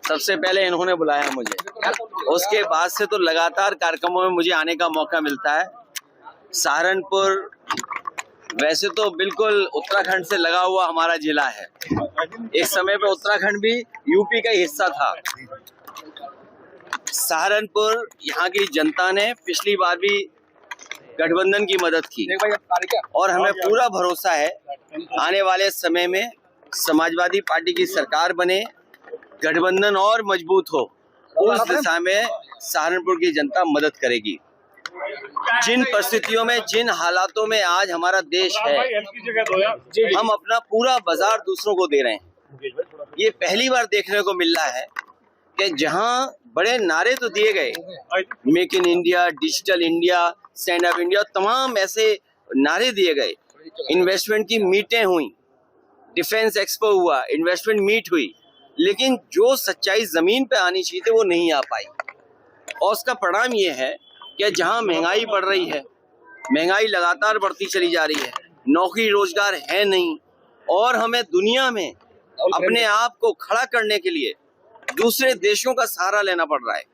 सबसे पहले इन्होंने बुलाया मुझे, उसके बाद से तो लगातार कार्यक्रमों में मुझे आने का मौका मिलता है। सहारनपुर वैसे तो बिल्कुल उत्तराखंड से लगा हुआ हमारा जिला है। एक समय पे उत्तराखंड भी यूपी का हिस्सा था। सहारनपुर यहाँ की जनता ने पिछली बार भी गठबंधन की मदद की और हमें पूरा भरोसा है आने वाले समय में समाजवादी पार्टी की सरकार बने, गठबंधन और मजबूत हो, उस दिशा में सहारनपुर की जनता मदद करेगी। जिन परिस्थितियों में, जिन हालातों में आज हमारा देश है, हम अपना पूरा बाजार दूसरों को दे रहे हैं। ये पहली बार देखने को मिल रहा है कि जहां बड़े नारे तो दिए गए, make in India, digital India, stand up India, तमाम ऐसे नारे दिए गए, इन्वेस्टमेंट की मीटें हुई, डिफेंस एक्सपो हुआ, इन्वेस्टमेंट मीट हुई, लेकिन जो सच्चाई जमीन पे आनी चाहिए थी वो नहीं आ पाई। और उसका परिणाम ये है कि जहां महंगाई बढ़ रही है, महंगाई लगातार बढ़ती चली जा रही है, नौकरी रोजगार है नहीं, और हमें दुनिया में अपने आप को खड़ा करने के लिए दूसरे देशों का सहारा लेना पड़ रहा है।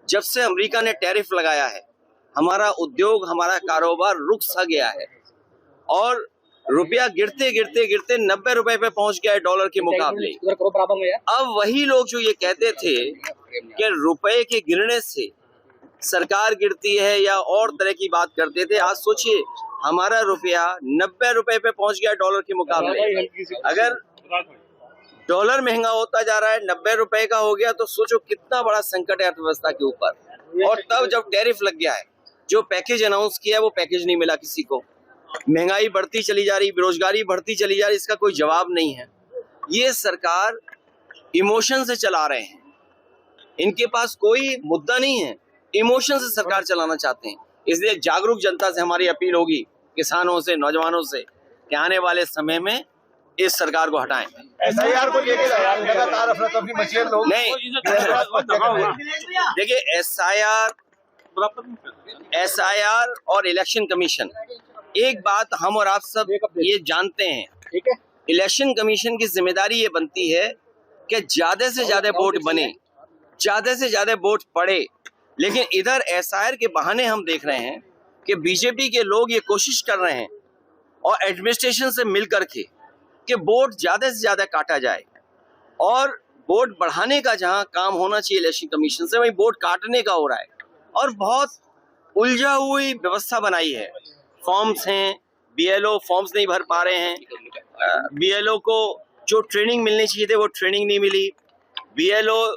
जब से अमेरिका ने टैरिफ लगाया है, हमारा उद्योग, हमारा कारोबार रुक सा गया है और रुपया गिरते गिरते गिरते 90 रुपए पे पहुंच गया है डॉलर के मुकाबले। अब वही लोग जो ये कहते थे कि रुपए के गिरने से सरकार गिरती है या और तरह की बात करते थे, आज सोचिए हमारा रुपया 90 रुपए पे पहुंच गया डॉलर के मुकाबले। अगर डॉलर महंगा होता जा रहा है, 90 रुपए का हो गया, तो सोचो कितना बड़ा संकट है अर्थव्यवस्था के ऊपर। और तब जब टैरिफ लग गया है, जो पैकेज अनाउंस किया है वो पैकेज नहीं मिला किसी को। महंगाई बढ़ती चली जा रही, बेरोजगारी बढ़ती चली जा रही, इसका कोई जवाब नहीं है। ये सरकार इमोशन से चला रहे हैं, इनके पास कोई मुद्दा नहीं है, इमोशन से सरकार चलाना चाहते हैं। इसलिए जागरूक जनता से हमारी अपील होगी, किसानों से, नौजवानों से, कि आने वाले समय में इस सरकार को हटाएं। SIR को लेकर लगातार अफरा-तफरी मची है लोग नहीं, देखिए SIR और इलेक्शन कमीशन, एक बात हम और आप सब ये जानते हैं, इलेक्शन कमीशन की जिम्मेदारी ये बनती है कि ज्यादा से ज्यादा वोट बने, ज्यादा से ज्यादा वोट पड़े। लेकिन इधर SIR के बहाने हम देख रहे हैं कि बीजेपी के लोग ये कोशिश कर रहे हैं और एडमिनिस्ट्रेशन से मिल करके कि वोट ज्यादा से ज्यादा काटा जाए, और वोट बढ़ाने का जहां काम होना चाहिए इलेक्शन कमीशन से, वहीं वोट काटने का हो रहा है। और बहुत उलझा हुई व्यवस्था बनाई है। फॉर्म्स हैं, BLO फॉर्म्स नहीं भर पा रहे हैं, BLO को जो ट्रेनिंग मिलनी चाहिए थे वो ट्रेनिंग नहीं मिली, BLO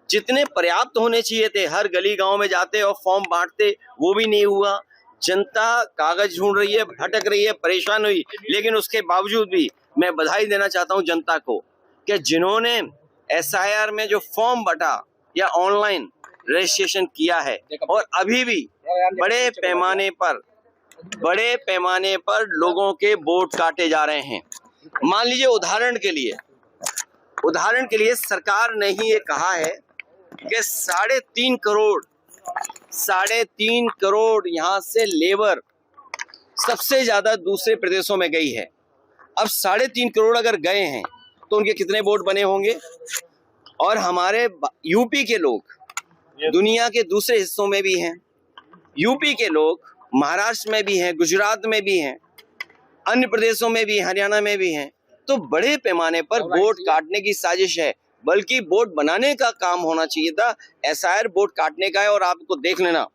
जितने पर्याप्त होने चाहिए थे हर गली गांव में जाते और फॉर्म बांटते, वो भी नहीं हुआ। जनता कागज ढूंढ रही है, भटक रही है, परेशान हुई। लेकिन उसके बावजूद भी मैं बधाई देना चाहता हूं जनता को कि जिन्होंने SIR में जो फॉर्म बटा या ऑनलाइन रजिस्ट्रेशन किया है, और अभी भी बड़े पैमाने पर लोगों के वोट काटे जा रहे हैं। मान लीजिए उदाहरण के लिए सरकार ने ही ये कहा है कि 3.5 करोड़ यहाँ से लेबर सबसे ज्यादा दूसरे प्रदेशों में गई है। अब 3.5 करोड़ अगर गए हैं तो उनके कितने वोट बने होंगे? और हमारे यूपी के लोग दुनिया के दूसरे हिस्सों में भी हैं, यूपी के लोग महाराष्ट्र में भी हैं, गुजरात में भी हैं, अन्य प्रदेशों में भी, हरियाणा में भी हैं। तो बड़े पैमाने पर वोट काटने की साजिश है, बल्कि वोट बनाने का काम होना चाहिए था। SIR वोट काटने का है। और आपको देख लेना,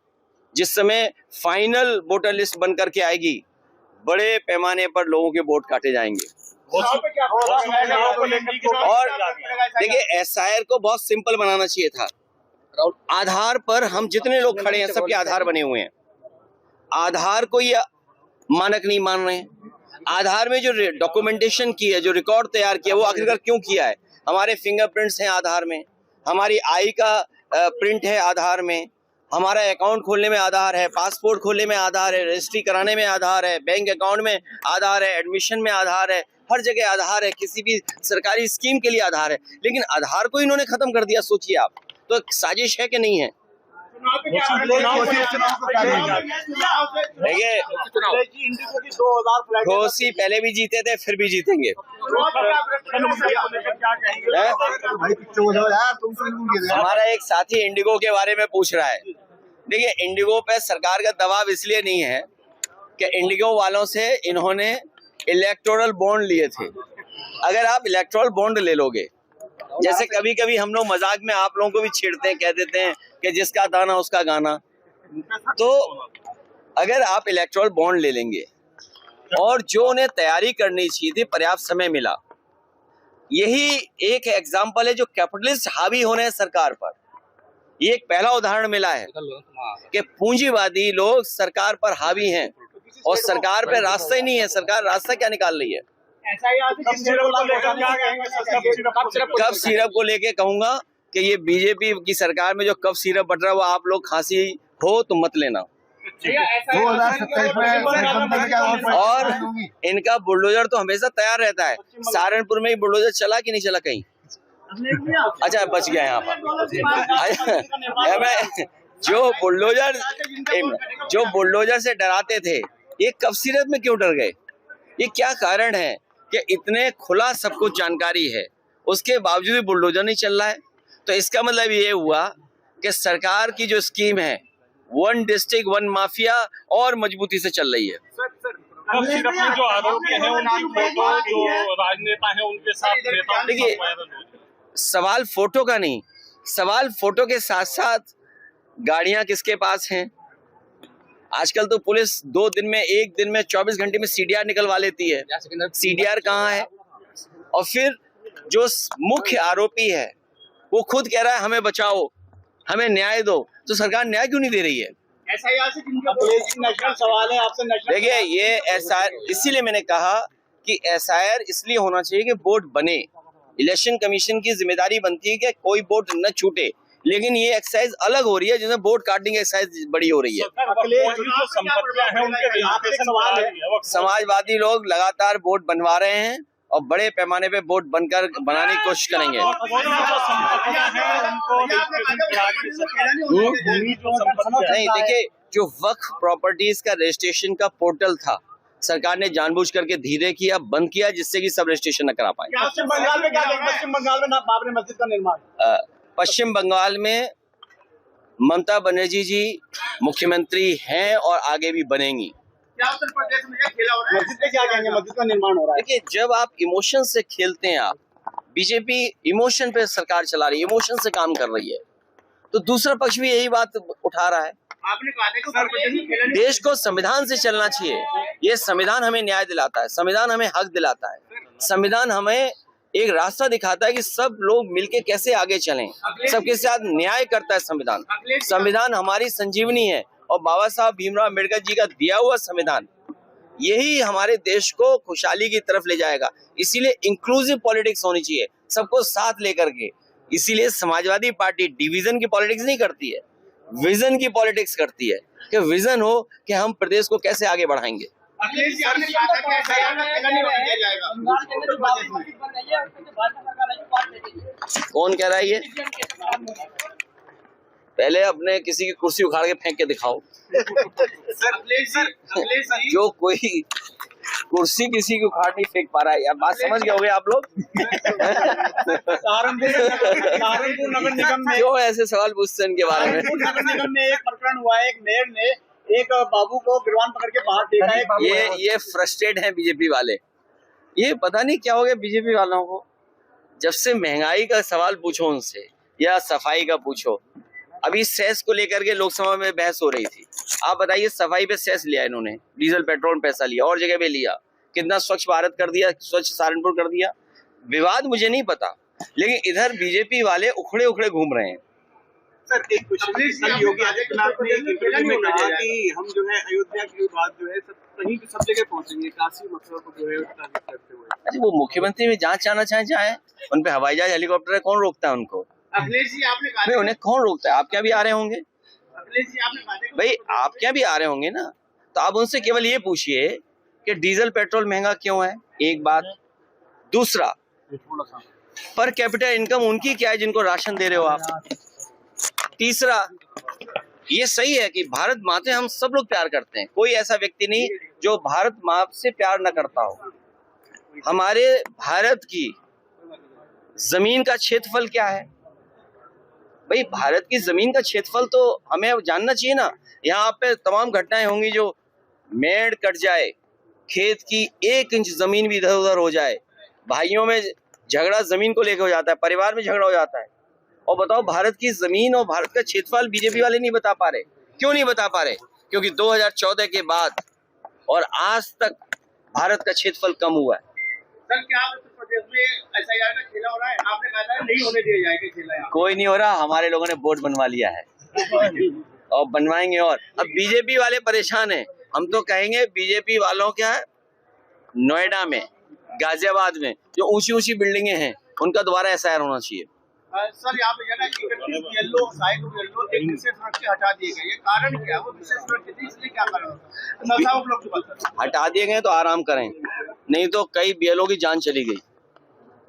जिस समय फाइनल वोटर लिस्ट बन करके आएगी, बड़े पैमाने पर लोगों के वोट काटे जाएंगे। और देखिए SIR को बहुत सिंपल बनाना चाहिए था। आधार पर हम जितने लोग खड़े हैं सबके आधार बने हुए हैं, आधार को ये मानक नहीं मान रहे हैं। आधार में जो डॉक्यूमेंटेशन की है, जो रिकॉर्ड तैयार किया, वो आखिरकार क्यों किया है? हमारे फिंगरप्रिंट्स हैं आधार में, हमारी आई का प्रिंट है आधार में, हमारा अकाउंट खोलने में आधार है, पासपोर्ट खोलने में आधार है, रजिस्ट्री कराने में आधार है, बैंक अकाउंट में आधार है, एडमिशन में आधार है, हर जगह आधार है, किसी भी सरकारी स्कीम के लिए आधार है। लेकिन आधार को इन्होंने खत्म कर दिया। सोचिए आप, तो साजिश है कि नहीं है? देखिए, घोसी पहले भी जीते थे, फिर भी जीतेंगे। हमारा एक साथी इंडिगो के बारे में पूछ रहा है। देखिए, इंडिगो पे सरकार का दबाव इसलिए नहीं है कि इंडिगो वालों से इन्होंने इलेक्टोरल बॉन्ड लिए थे। अगर आप इलेक्टोरल बॉन्ड ले लोगे, जैसे कभी कभी हम लोग मजाक में आप लोगों को भी छेड़ते हैं, कह देते हैं कि जिसका दाना उसका गाना, तो अगर आप इलेक्टोरल बॉन्ड ले लेंगे और जो उन्हें तैयारी करनी चाहिए थी, पर्याप्त समय मिला। यही एक एग्जाम्पल है जो कैपिटलिस्ट हावी होने हैं सरकार पर। ये एक पहला उदाहरण मिला है कि पूंजीवादी लोग सरकार पर हावी हैं और सरकार पे रास्ता ही नहीं है। सरकार रास्ता क्या निकाल रही है? कफ सिरप को लेके कहूंगा कि ये बीजेपी की सरकार में जो कफ सिरप बट रहा है वो आप लोग खांसी हो तो मत लेना। 2027 में और इनका बुलडोजर तो हमेशा तैयार रहता है। सहारनपुर में ही बुलडोजर चला कि नहीं चला कहीं? अच्छा, बच गया यहाँ पर। जो बुलडोजर से डराते थे, ये कफ सिरप में क्यों डर गए? ये क्या कारण है कि इतने खुला सब कुछ जानकारी है, उसके बावजूद भी बुलडोजर नहीं चल रहा है? तो इसका मतलब ये हुआ कि सरकार की जो स्कीम है, वन डिस्ट्रिक्ट वन माफिया, और मजबूती से चल रही है। जो आरोपी हैं उनकी फोटो जो राजनेता हैं उनके साथ, देखिए, सवाल फोटो का नहीं, सवाल फोटो के साथ साथ गाड़ियां किसके पास हैं। आजकल तो पुलिस एक दिन में 24 घंटे में सीडीआर निकलवा लेती है। सीडीआर कहाँ है? और फिर जो मुख्य आरोपी है वो खुद कह रहा है हमें बचाओ, हमें न्याय दो, तो सरकार न्याय क्यों नहीं दे रही है? नेशनल सवाल है आपसे। देखिए, ये एसआईआर, इसीलिए मैंने कहा कि एसआईआर इसलिए होना चाहिए कि वोट बने। इलेक्शन कमीशन की जिम्मेदारी बनती है कि कोई वोट न छूटे, लेकिन ये एक्सरसाइज अलग हो रही है जिसमें वोट काटने की एक्सरसाइज बड़ी हो रही है। समाजवादी लोग लगातार वोट बनवा रहे हैं और बड़े पैमाने पे वोट बनाने की कोशिश करेंगे। नहीं, देखिए, जो वक्फ प्रॉपर्टीज का रजिस्ट्रेशन का पोर्टल था, सरकार ने जानबूझ करके धीरे किया, बंद किया, जिससे कि सब रजिस्ट्रेशन न करा पाए। पश्चिम बंगाल में क्या देखें? पश्चिम बंगाल में बाबरी मस्जिद का निर्माण, पश्चिम बंगाल में ममता बनर्जी जी मुख्यमंत्री हैं और आगे भी बनेंगी। उत्तर प्रदेश में खेला हो रहा है, मस्जिद पे क्या कहेंगे? मस्जिद का निर्माण हो रहा है। देखिए, जब आप इमोशन से खेलते हैं, आप बीजेपी इमोशन पे सरकार चला रही है, इमोशन से काम कर रही है, तो दूसरा पक्ष भी यही बात उठा रहा है। आपने कहा था कि देश को संविधान से चलना चाहिए। ये संविधान हमें न्याय दिलाता है, संविधान हमें हक दिलाता है, संविधान हमें एक रास्ता दिखाता है कि सब लोग मिलके कैसे आगे चलें, सबके साथ न्याय करता है संविधान। संविधान हमारी संजीवनी है और बाबा साहब भीमराव अम्बेडकर जी का दिया हुआ संविधान यही हमारे देश को खुशहाली की तरफ ले जाएगा। इसीलिए इंक्लूसिव पॉलिटिक्स होनी चाहिए, सबको साथ लेकर के। इसीलिए समाजवादी पार्टी डिवीजन की पॉलिटिक्स नहीं करती है, विजन की पॉलिटिक्स करती है कि विजन हो कि हम प्रदेश को कैसे आगे बढ़ाएंगे। कौन कह रहा है ये? पहले अपने किसी की कुर्सी उखाड़ के फेंक के दिखाओ। जो कोई कुर्सी किसी की उखाड़ नहीं फेंक पा रहा है, यार बात समझ गए होगे आप लोग? सहारनपुर नगर निगम में क्यों ऐसे सवाल पूछते हैं इनके बारे में? नगर निगम में एक प्रकरण हुआ है, एक मेयर ने एक बाबू को गिरवान पकड़ के बाहर देखा है। ये फ्रस्ट्रेट है बीजेपी वाले। ये पता नहीं क्या हो गया बीजेपी वालों को। जब से महंगाई का सवाल पूछो उनसे या सफाई का पूछो, अभी सेस को लेकर के लोकसभा में बहस हो रही थी। आप बताइए, सफाई पे सेस लिया इन्होंने, डीजल पेट्रोल पैसा लिया, और जगह पे लिया, कितना स्वच्छ भारत कर दिया, स्वच्छ सहारनपुर कर दिया। विवाद मुझे नहीं पता, लेकिन इधर बीजेपी वाले उखड़े उखड़े घूम रहे हैं। सर, एक योगी आदित्यनाथ ने एक इंटरव्यू में कहा कि हम जो है अयोध्या की बात जो है कहीं भी सब जगह पहुंचेंगे, काशी मथुरा को जो है टारगेट करते हुए। अरे वो मुख्यमंत्री में जहाँ जाना चाहे जाए, उन पे हवाई जहाज हेलीकॉप्टर है, कौन रोकता है उनको? अखिलेश जी आपने कहा भाई उन्हें कौन रोकता है? आप क्या भी आ रहे होंगे अखिलेश जी आपने कहा भाई, आप क्या भी आ रहे होंगे ना, तो आप उनसे केवल ये पूछिए कि डीजल पेट्रोल महंगा क्यों है, एक बात। दूसरा, पर कैपिटल इनकम उनकी क्या है जिनको राशन दे रहे हो आप। तीसरा, ये सही है कि भारत माँ से हम सब लोग प्यार करते हैं, कोई ऐसा व्यक्ति नहीं जो भारत माँ से प्यार न करता हो। हमारे भारत की जमीन का क्षेत्रफल क्या है भाई? भारत की जमीन का क्षेत्रफल तो हमें जानना चाहिए ना। यहाँ पे तमाम घटनाएं होंगी, जो मेड़ कट जाए, खेत की 1 इंच जमीन भी इधर उधर हो जाए, भाइयों में झगड़ा जमीन को लेकर हो जाता है, परिवार में झगड़ा हो जाता है। और बताओ, भारत की जमीन और भारत का क्षेत्रफल बीजेपी वाले नहीं बता पा रहे। क्यों नहीं बता पा रहे? क्योंकि 2014 के बाद और आज तक भारत का क्षेत्रफल कम हुआ है। सर, क्या उत्तर प्रदेश में SIR का खेला हो रहा है? आपने कहा था नहीं होने दिया जाएगा खेला यहाँ। कोई नहीं हो रहा, हमारे लोगों ने बोर्ड बनवा लिया है और बनवाएंगे। और अब बीजेपी वाले परेशान हैं। हम तो कहेंगे बीजेपी वालों क्या है, नोएडा में, गाजियाबाद में जो ऊंची ऊंची बिल्डिंगें हैं, उनका दोबारा SIR होना चाहिए। सर, यहाँ पे ना 31 येलो साइड येलो एक विशेष रूप से हटा दिए गए, ये कारण क्या है? वो विशेष रूप से इसलिए क्या कारण होता है? हटा दिए गए तो आराम करें, नहीं तो कई BLO की जान चली गई।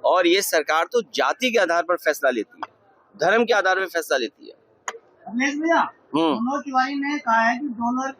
और ये सरकार तो जाति के आधार पर फैसला लेती है, धर्म के आधार पर फैसला लेती है। रमेश भैया, मनोज तिवारी ने कहा है कि डोनर